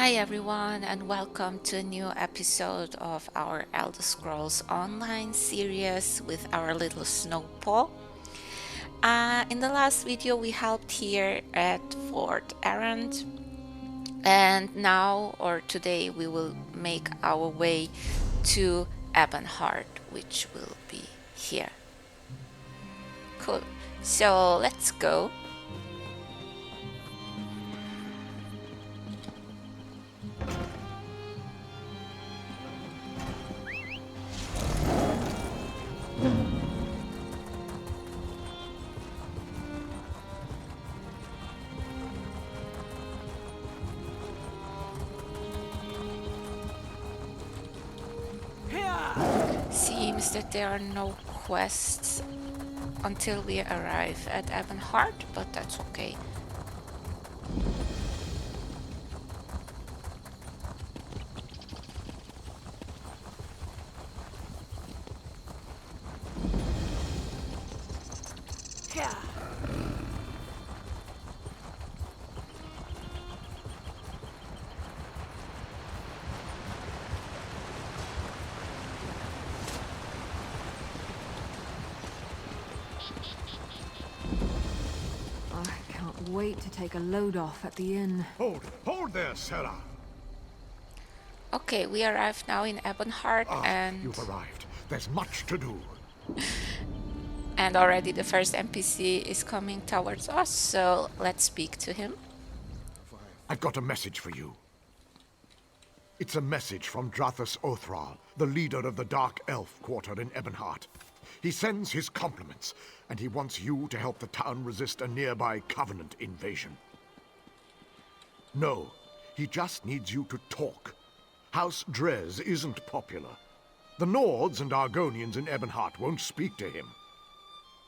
Hi everyone, and welcome to a new episode of our Elder Scrolls Online series with our little snowball. In the last video we helped here at Fort Errand, and now or today we will make our way to Ebonheart, which will be here. Cool, so let's go. Seems that there are no quests until we arrive at Ebonheart, but that's okay. I can't wait to take a load off at the inn. Hold there, Sarah. Okay, we arrived now in Ebonheart, You've arrived. There's much to do. and already the first NPC is coming towards us, so let's speak to him. I've got a message for you. It's a message from Drathus Othral, the leader of the Dark Elf quarter in Ebonheart. He sends his compliments, and he wants you to help the town resist a nearby Covenant invasion. No, he just needs you to talk. House Drez isn't popular. The Nords and Argonians in Ebonheart won't speak to him.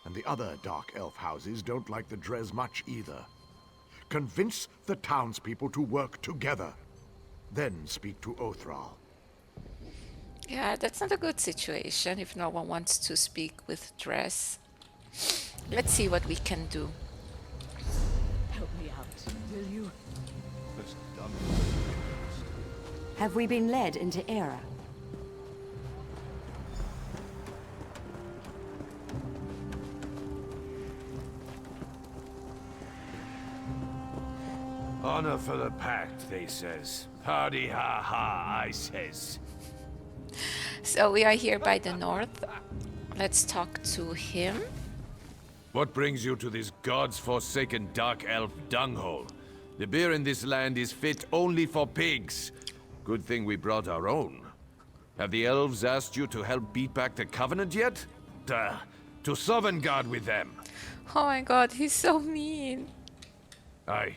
And the other Dark Elf houses don't like the Drez much either. Convince the townspeople to work together. Then speak to Othral. Yeah, that's not a good situation if no one wants to speak with Dress. Let's see what we can do. Help me out, will you? Have we been led into Era? Honor for the pact, they says. Hardy ha ha, I says. So we are here by the north. Let's talk to him. What brings you to this god's forsaken dark elf dunghole? The beer in this land is fit only for pigs. Good thing we brought our own. Have the elves asked you to help beat back the Covenant yet? Duh. To Sovngarde with them. Oh my god, he's so mean. Aye.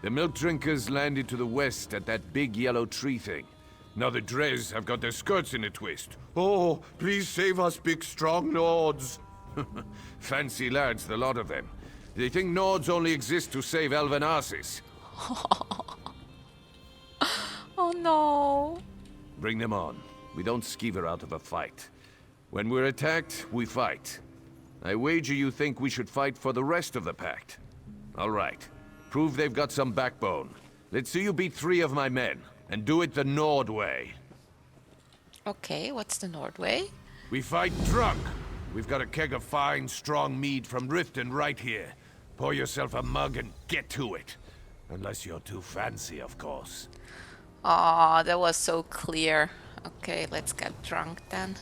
The milk drinkers landed to the west at that big yellow tree thing. Now the Drez have got their skirts in a twist. Oh, please save us, big strong Nords. Fancy lads, the lot of them. They think Nords only exist to save elven asses. Oh no. Bring them on. We don't skeever out of a fight. When we're attacked, we fight. I wager you think we should fight for the rest of the pact. All right. Prove they've got some backbone. Let's see you beat 3 of my men, and do it the Nord way. Okay, what's the Nord way? We fight drunk. We've got a keg of fine, strong mead from Riften right here. Pour yourself a mug and get to it. Unless you're too fancy, of course. Aw, that was so clear. Okay, let's get drunk then.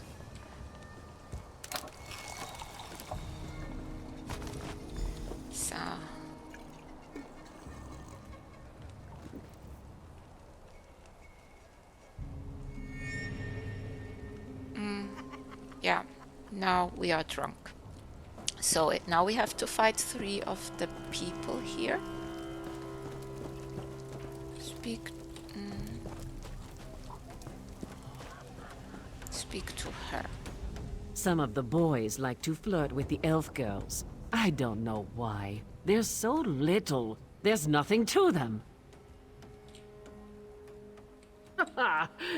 So... yeah, now we are drunk. So now we have to fight 3 of the people here. Speak... speak to her. Some of the boys like to flirt with the elf girls. I don't know why. They're so little. There's nothing to them.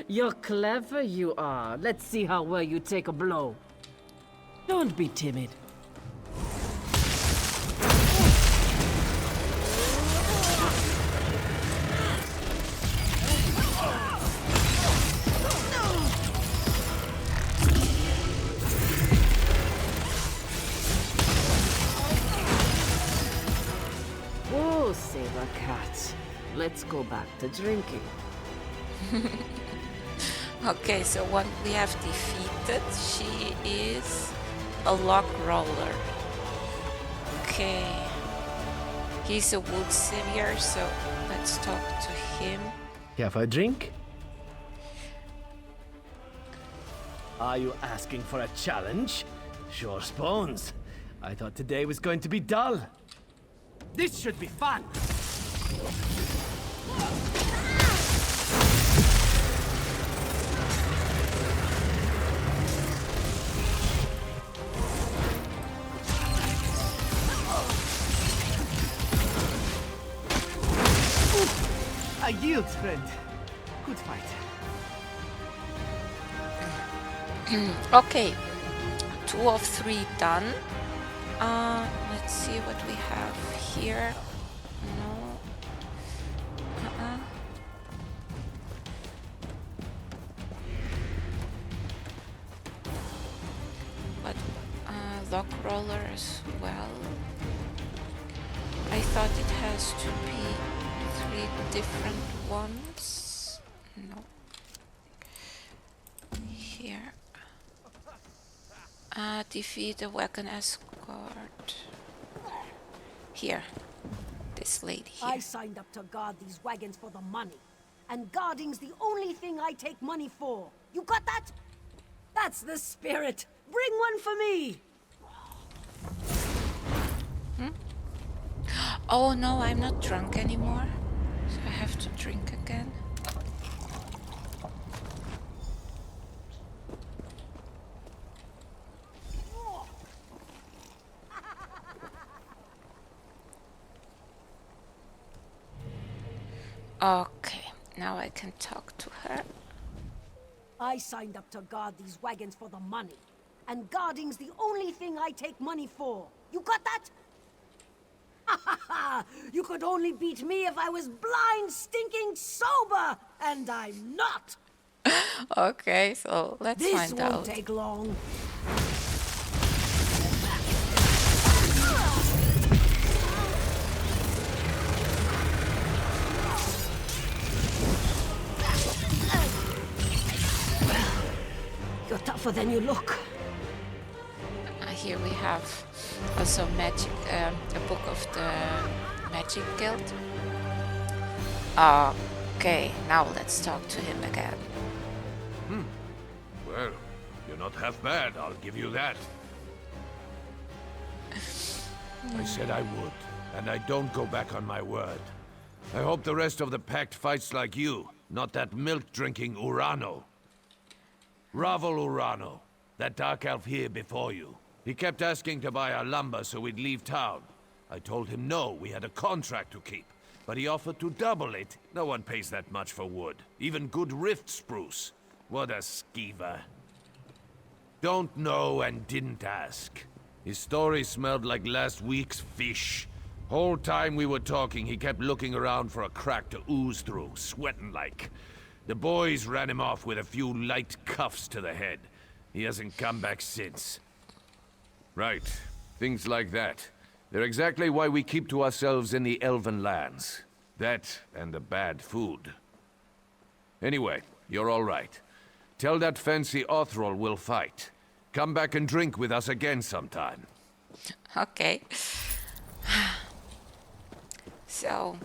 You're clever, you are. Let's see how well you take a blow. Don't be timid. let's go back to drinking. Okay, so one we have defeated. She is a lock roller. Okay. He's a wood savior, so let's talk to him. Care for a drink? Are you asking for a challenge? Sure spoons. I thought today was going to be dull. This should be fun! I yield, friend. Good fight. Okay, 2 of 3 done. Let's see what we have here. No. But lock roller as well. I thought it has to be 3 different ones. No. Here. Defeat a wagon escort. Here. This lady here. I signed up to guard these wagons for the money. And guarding's the only thing I take money for. You got that? That's the spirit. Bring one for me. Oh no, I'm not drunk anymore. So I have to drink again. Okay, now I can talk to her. I signed up to guard these wagons for the money. And guarding's the only thing I take money for. You got that? Ha ha ha! You could only beat me if I was blind, stinking sober! And I'm not! Okay, so let's This find won't out. take long. You're tougher than you look. Here we have also magic, a book of the Magic Guild. Okay, now let's talk to him again. Well, you're not half bad, I'll give you that. I said I would, and I don't go back on my word. I hope the rest of the pact fights like you, not that milk-drinking Urano. Rhavil Urano, that dark elf here before you. He kept asking to buy our lumber so we'd leave town. I told him no, we had a contract to keep. But he offered to double it. No one pays that much for wood. Even good rift spruce. What a skeever. Don't know and didn't ask. His story smelled like last week's fish. Whole time we were talking, he kept looking around for a crack to ooze through, sweating like. The boys ran him off with a few light cuffs to the head. He hasn't come back since. Right. Things like that. They're exactly why we keep to ourselves in the Elven lands. That and the bad food. Anyway, you're all right. Tell that fancy Othrol we'll fight. Come back and drink with us again sometime. Okay. So,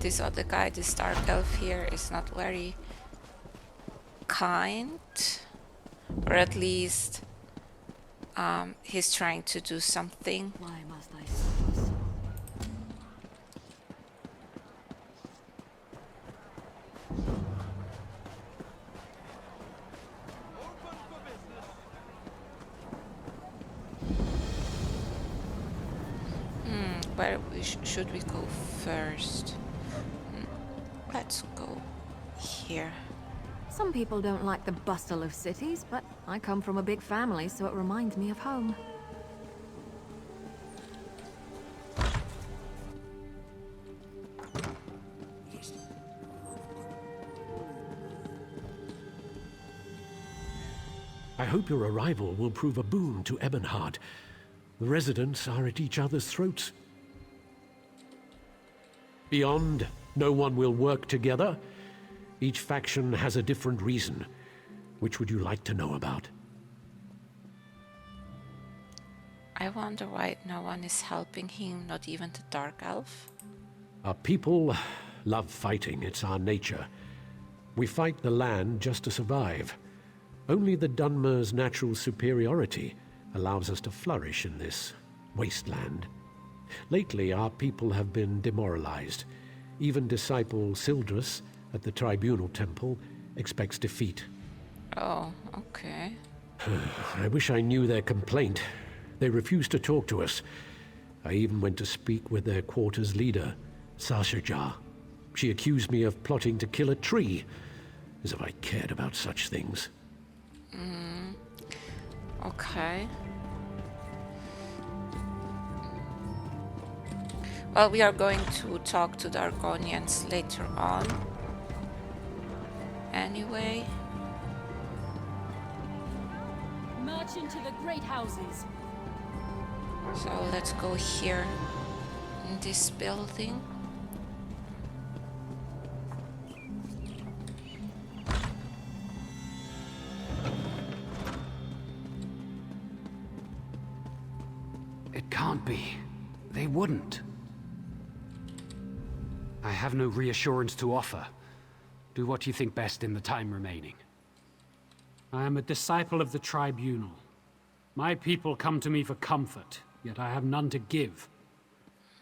this other guy, this dark elf here, is not very kind. Or at least, he's trying to do something. Why must I suffer so? Where should we go first? Let's go here. Some people don't like the bustle of cities, but I come from a big family, so it reminds me of home. I hope your arrival will prove a boon to Ebonheart. The residents are at each other's throats. Beyond, No one will work together. Each faction has a different reason. Which would you like to know about? I wonder why no one is helping him, not even the Dark Elf. Our people love fighting. It's our nature. We fight the land just to survive. Only the Dunmer's natural superiority allows us to flourish in this wasteland. Lately, our people have been demoralized. Even disciple Sildrus at the Tribunal Temple expects defeat. Oh, okay. I wish I knew their complaint. They refused to talk to us. I even went to speak with their quarters leader, Sashajar. She accused me of plotting to kill a tree, as if I cared about such things. Okay. Well, we are going to talk to the Argonians later on. Anyway. March into the great houses. So let's go here in this building. It can't be. They wouldn't. I have no reassurance to offer. Do what you think best in the time remaining. I am a disciple of the Tribunal. My people come to me for comfort, yet I have none to give.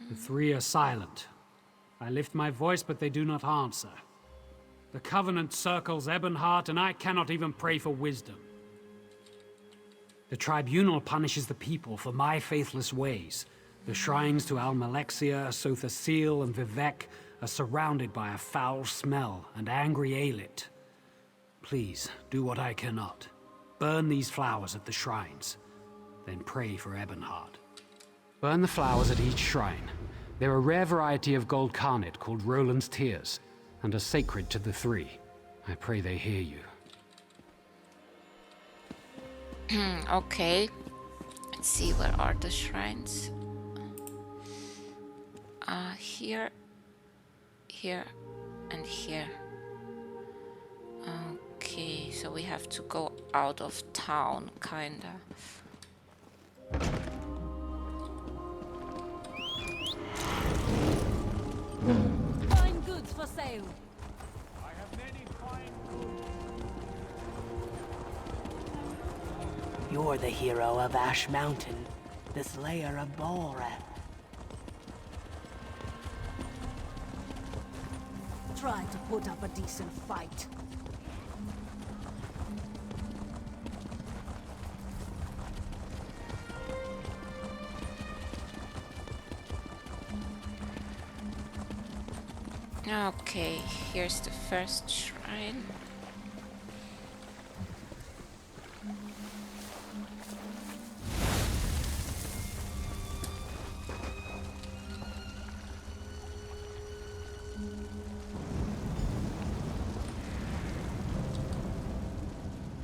The three are silent. I lift my voice, but they do not answer. The Covenant circles Ebonheart, and I cannot even pray for wisdom. The Tribunal punishes the people for my faithless ways. The shrines to Almalexia, Sothasil, and Vivek are surrounded by a foul smell and angry Aelit. Please, do what I cannot. Burn these flowers at the shrines, then pray for Ebonheart. Burn the flowers at each shrine. They're a rare variety of gold carnet called Roland's Tears, and are sacred to the three. I pray they hear you. Okay. Let's see, where are the shrines? Here, here, and here. Okay, so we have to go out of town, kinda. Fine goods for sale. I have many fine goods. You're the hero of Ash Mountain, the slayer of Bolrath. Try to put up a decent fight. Okay, here's the first shrine.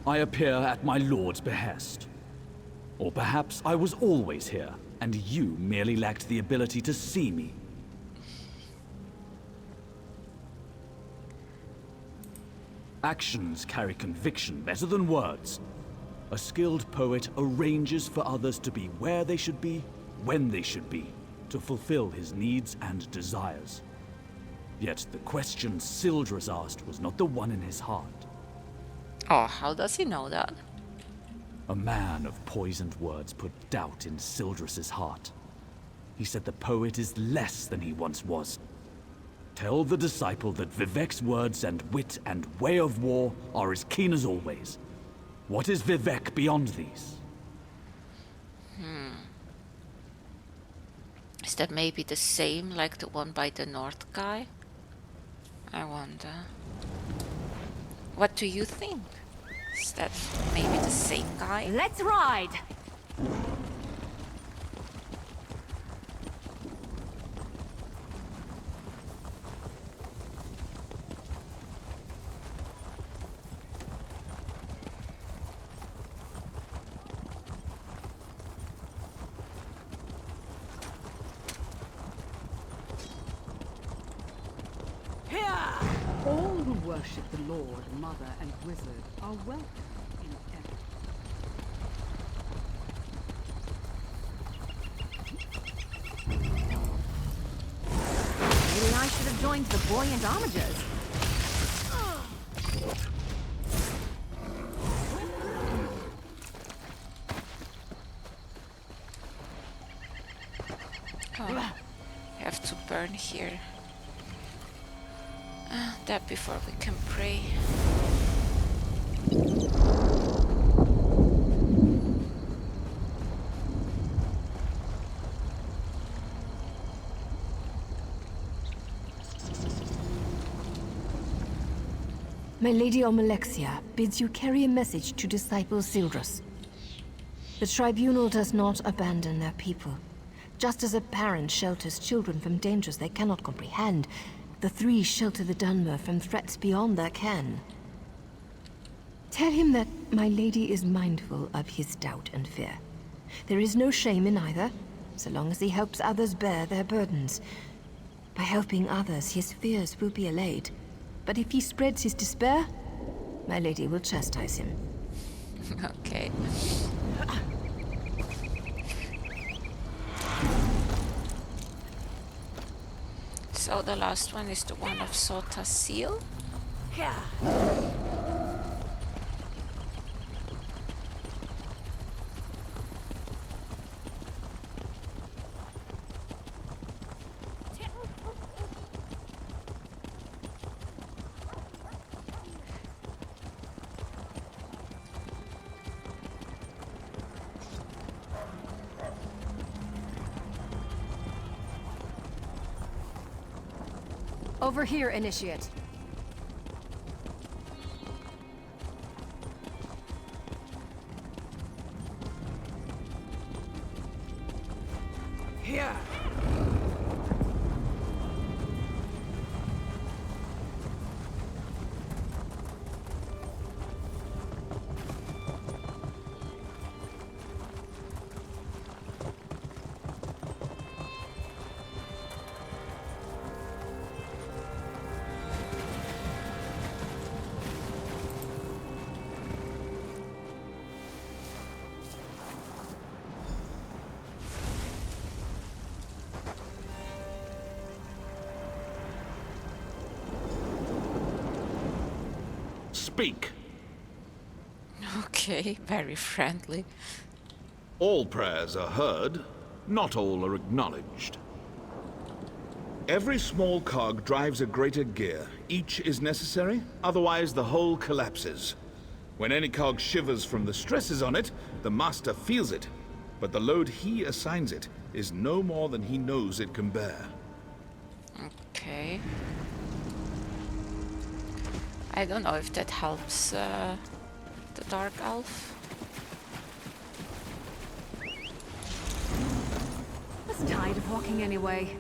I appear at my lord's behest. Or perhaps I was always here, and you merely lacked the ability to see me. Actions carry conviction better than words. A skilled poet arranges for others to be where they should be, when they should be, to fulfill his needs and desires. Yet the question Sildrus asked was not the one in his heart. Oh, how does he know that? A man of poisoned words put doubt in Sildrus's heart. He said the poet is less than he once was. Tell the disciple that Vivek's words and wit and way of war are as keen as always. What is Vivek beyond these? Is that maybe the same like the one by the north guy? I wonder. What do you think? Is that maybe the same guy? Let's ride! worship the Lord, Mother, and Wizard are welcome in Ebon. Maybe I should have joined the buoyant armigers. Oh, have to burn here. That before we can pray. My Lady Omalexia bids you carry a message to Disciple Sildrus. The Tribunal does not abandon their people. Just as a parent shelters children from dangers they cannot comprehend, the three shelter the Dunmer from threats beyond their ken. Tell him that my lady is mindful of his doubt and fear. There is no shame in either, so long as he helps others bear their burdens. By helping others, his fears will be allayed. But if he spreads his despair, my lady will chastise him. Okay. So the last one is the one of Sota Seal. Yeah. Over here, Initiate. Here. Speak. Okay, very friendly. All prayers are heard, not all are acknowledged. Every small cog drives a greater gear. Each is necessary, otherwise the whole collapses. When any cog shivers from the stresses on it, the master feels it, but the load he assigns it is no more than he knows it can bear. Okay. I don't know if that helps the Dark Elf. I was tired of walking anyway.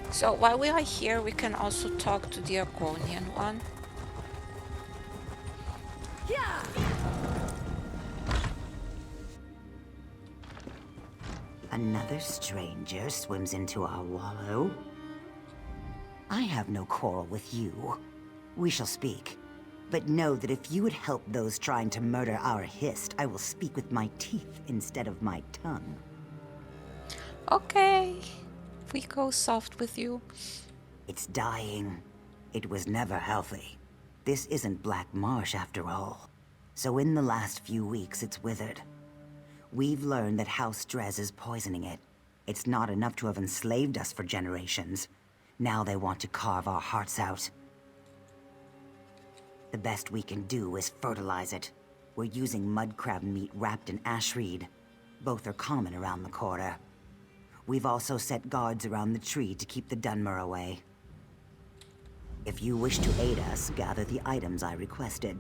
So while we are here, we can also talk to the Argonian one. Yeah. Another stranger swims into our wallow. I have no quarrel with you. We shall speak. But know that if you would help those trying to murder our Hist, I will speak with my teeth instead of my tongue. Okay. We go soft with you. It's dying. It was never healthy. This isn't Black Marsh after all. So in the last few weeks, it's withered. We've learned that House Drez is poisoning it. It's not enough to have enslaved us for generations. Now they want to carve our hearts out. The best we can do is fertilize it. We're using mud crab meat wrapped in ash reed. Both are common around the quarter. We've also set guards around the tree to keep the Dunmer away. If you wish to aid us, gather the items I requested.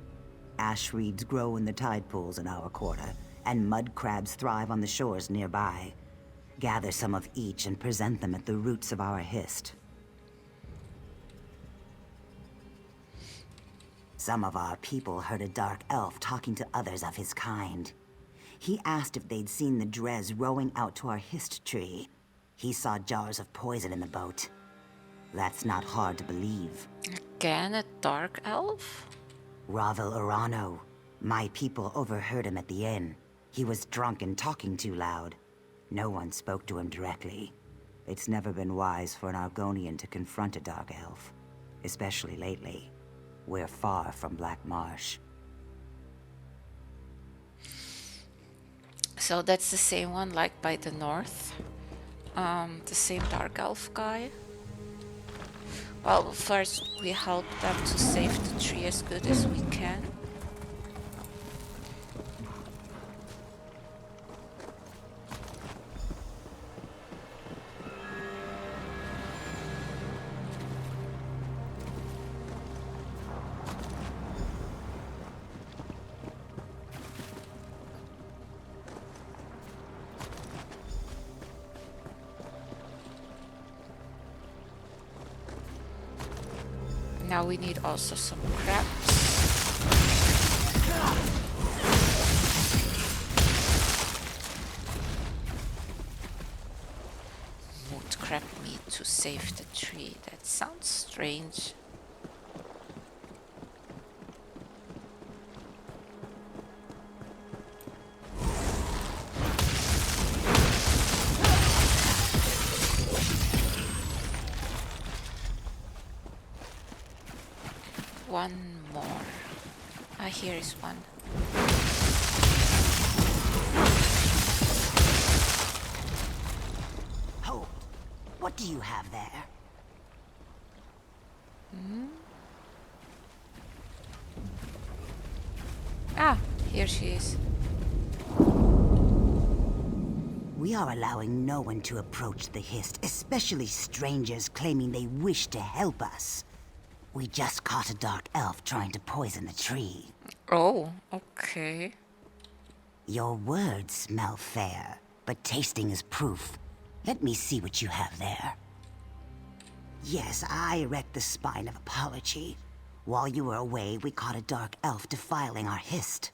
Ash reeds grow in the tide pools in our quarter, and mud crabs thrive on the shores nearby. Gather some of each and present them at the roots of our Hist. Some of our people heard a dark elf talking to others of his kind. He asked if they'd seen the Drez rowing out to our Hist tree. He saw jars of poison in the boat. That's not hard to believe. Again, a dark elf? Rhavil Urano. My people overheard him at the inn. He was drunk and talking too loud. No one spoke to him directly. It's never been wise for an Argonian to confront a dark elf. Especially lately. We're far from Black Marsh. So that's the same one like by the north? The same dark elf guy? Well, first we help them to save the tree as good as we can. Now we need also some crabs. Wood crab meat to save the tree. That sounds strange. One more. Ah, here is one. Hold. What do you have there? Ah, here she is. We are allowing no one to approach the Hist, especially strangers claiming they wish to help us. We just caught a dark elf trying to poison the tree. Oh, okay. Your words smell fair, but tasting is proof. Let me see what you have there. Yes, I erect the spine of apology. While you were away, we caught a dark elf defiling our Hist.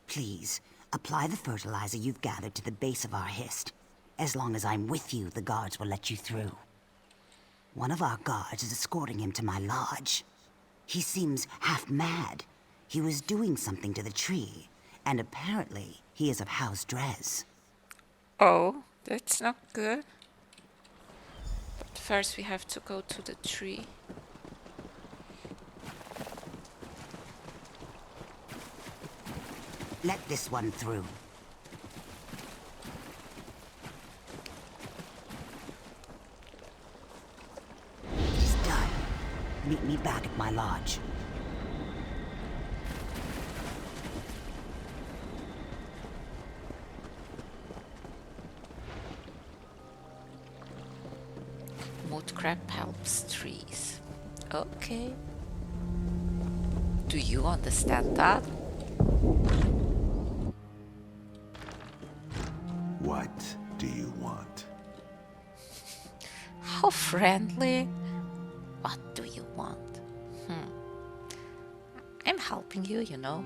Please, apply the fertilizer you've gathered to the base of our Hist. As long as I'm with you, the guards will let you through. One of our guards is escorting him to my lodge. He seems half mad. He was doing something to the tree, and apparently he is of House Drez. Oh, that's not good. But first we have to go to the tree. Let this one through. It is done. Meet me back at my lodge. Mood crab helps trees. Okay. Do you understand that? What do you want? How friendly. What do you want? I'm helping you, you know.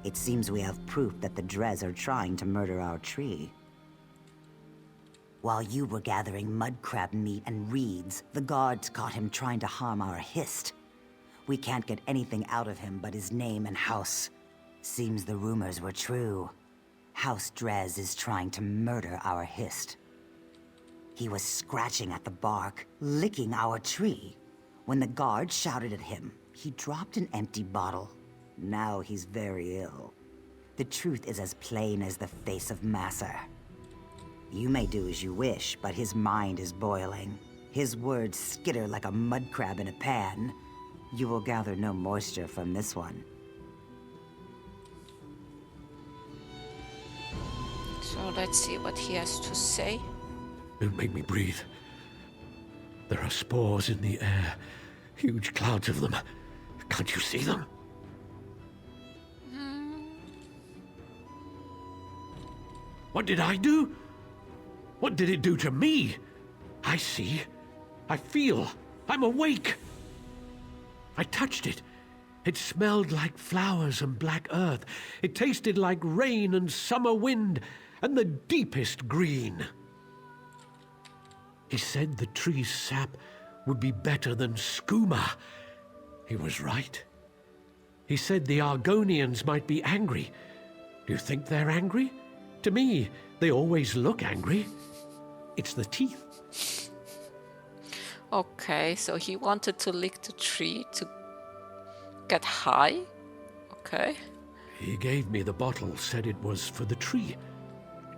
It seems we have proof that the Drez are trying to murder our tree. While you were gathering mud crab meat and reeds, the guards caught him trying to harm our Hist. We can't get anything out of him but his name and house. Seems the rumors were true. House Drez is trying to murder our Hist. He was scratching at the bark, licking our tree. When the guard shouted at him, he dropped an empty bottle. Now he's very ill. The truth is as plain as the face of Masser. You may do as you wish, but his mind is boiling. His words skitter like a mud crab in a pan. You will gather no moisture from this one. So let's see what he has to say. Don't make me breathe. There are spores in the air. Huge clouds of them. Can't you see them? What did I do? What did it do to me? I see. I feel. I'm awake. I touched it. It smelled like flowers and black earth. It tasted like rain and summer wind and the deepest green. He said the tree's sap would be better than skooma. He was right. He said the Argonians might be angry. Do you think they're angry? To me, they always look angry. It's the teeth. Okay, so he wanted to lick the tree to get high? Okay. He gave me the bottle, said it was for the tree.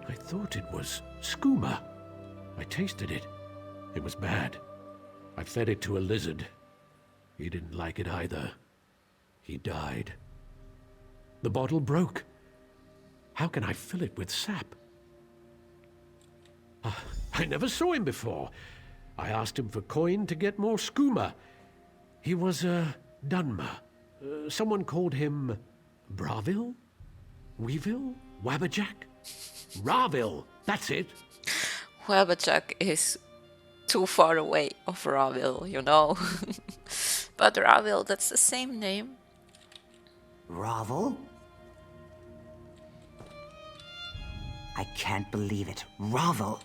I thought it was skooma. I tasted it. It was bad. I fed it to a lizard. He didn't like it either. He died. The bottle broke. How can I fill it with sap? I never saw him before. I asked him for coin to get more skooma. He was a Dunmer. Someone called him Rhavil? Weevil? Wabberjack? Rhavil, that's it. Wabberjack is too far away of Rhavil, you know. But Rhavil, that's the same name. Rhavil? I can't believe it. Rhavil!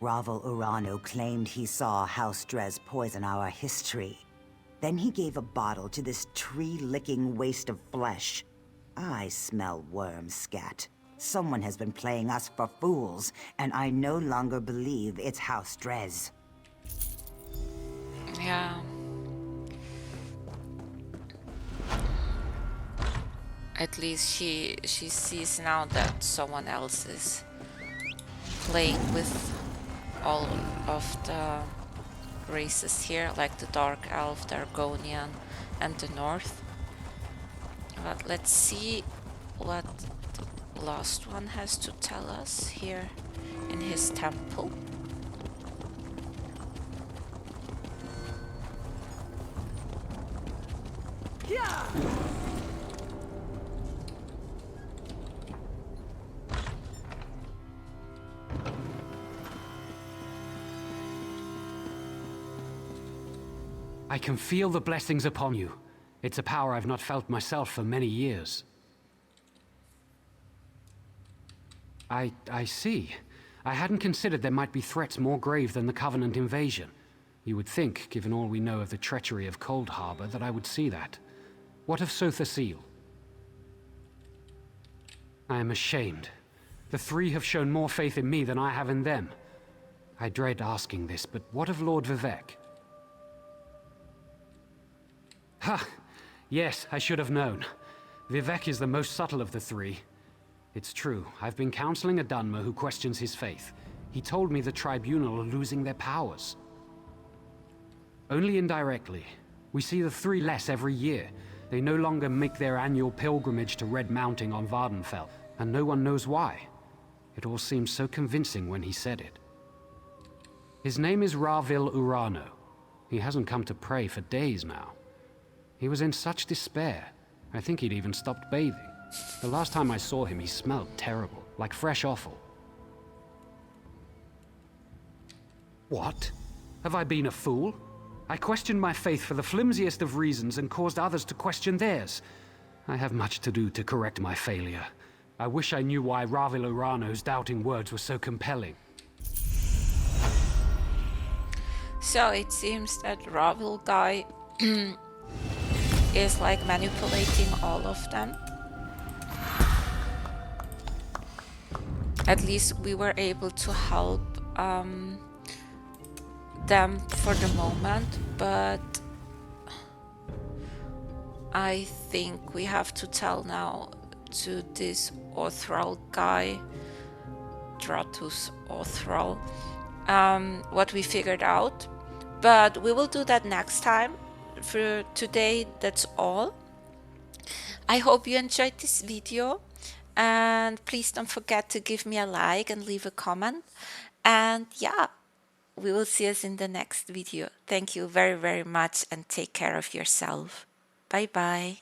Rhavil Urano claimed he saw House Dres poison our history. Then he gave a bottle to this tree-licking waste of flesh. I smell worm scat. Someone has been playing us for fools, and I no longer believe it's House Dres. Yeah. At least she sees now that someone else is playing with all of the races here, like the Dark Elf, the Argonian, and the North. But let's see what the last one has to tell us here in his temple. Yeah! I can feel the blessings upon you. It's a power I've not felt myself for many years. I see. I hadn't considered there might be threats more grave than the Covenant invasion. You would think, given all we know of the treachery of Cold Harbor, that I would see that. What of Sotha Seal? I am ashamed. The three have shown more faith in me than I have in them. I dread asking this, but what of Lord Vivek? Ha! Yes, I should have known. Vivek is the most subtle of the three. It's true, I've been counseling a Dunmer who questions his faith. He told me the Tribunal are losing their powers. Only indirectly. We see the three less every year. They no longer make their annual pilgrimage to Red Mounting on Vardenfell, and no one knows why. It all seemed so convincing when he said it. His name is Rhavil Urano. He hasn't come to pray for days now. He was in such despair. I think he'd even stopped bathing. The last time I saw him, he smelled terrible, like fresh offal. What? Have I been a fool? I questioned my faith for the flimsiest of reasons and caused others to question theirs. I have much to do to correct my failure. I wish I knew why Rhavil Urano's doubting words were so compelling. So it seems that Rhavil guy is like manipulating all of them. At least we were able to help them for the moment, but I think we have to tell now to this Othral guy, Dratus Othral, what we figured out. But we will do that next time. For today, that's all. I hope you enjoyed this video, and please don't forget to give me a like and leave a comment. And yeah, we will see us in the next video. Thank you very, very much, and take care of yourself. Bye bye.